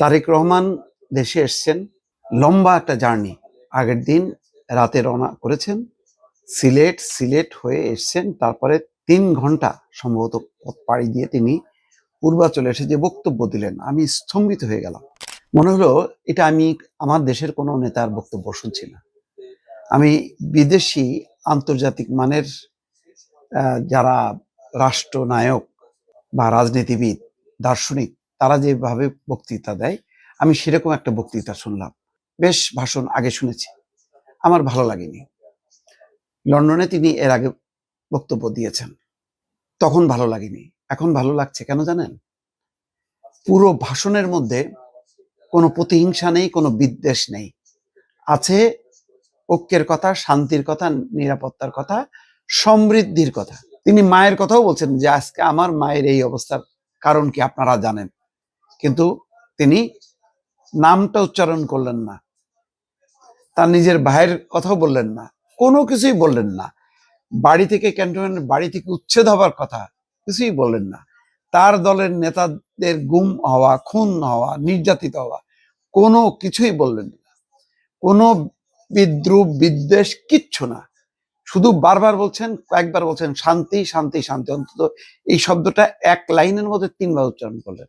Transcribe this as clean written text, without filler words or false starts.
তারেক রহমান দেশে এসছেন, লম্বা একটা জার্নি। আগের দিন রাতে রওনা করেছেন, সিলেট হয়ে এসছেন, তারপরে 3 ঘন্টা সম্ভবত পথ পাড়ি দিয়ে তিনি পূর্বাচলে এসে যে বক্তব্য দিলেন, আমি স্তম্ভিত হয়ে গেলাম। মনে হলো এটা আমি আমার দেশের কোনো নেতার বক্তব্য শুনছি না। আমি বিদেশি আন্তর্জাতিক মানের যারা রাষ্ট্রনায়ক বা রাজনীতিবিদ, দার্শনিক, তারা যেভাবে বক্তৃতা দেয়, আমি সেরকম একটা বক্তৃতা শুনলাম। বেশ ভাষণ আগে শুনেছি, আমার ভালো লাগেনি। লন্ডনে তিনি এর আগে বক্তব্য দিয়েছেন, তখন ভালো লাগেনি। এখন ভালো লাগছে কেন জানেন? পুরো ভাষণের মধ্যে কোনো প্রতিহিংসা নেই, কোনো বিদ্বেষ নেই। আছে ঐক্যের কথা, শান্তির কথা, নিরাপত্তার কথা, সমৃদ্ধির কথা। তিনি মায়ের কথাও বলছেন যে আজকে আমার মায়ের এই অবস্থার কারণ কি আপনারা জানেন, কিন্তু তিনি নামটা উচ্চারণ করলেন না, তার নিজের ভাইয়ের কথাও বললেন না, কোনো কিছুই বললেন না। বাড়ি থেকে ক্যান্টনমেন্ট বাড়ি থেকে উচ্ছেদ হওয়ার কথা কিছুই বললেন না। তার দলের নেতাদের গুম হওয়া, খুন হওয়া, নির্যাতিত হওয়া, কোনো কিছুই বললেন না। কোনো বিদ্রুপ, বিদ্বেষ, কিচ্ছু না। শুধু বারবার বলছেন, কয়েকবার বলছেন শান্তি শান্তি শান্তি। অন্তত এই শব্দটা এক লাইনের মধ্যে 3 বার উচ্চারণ করলেন।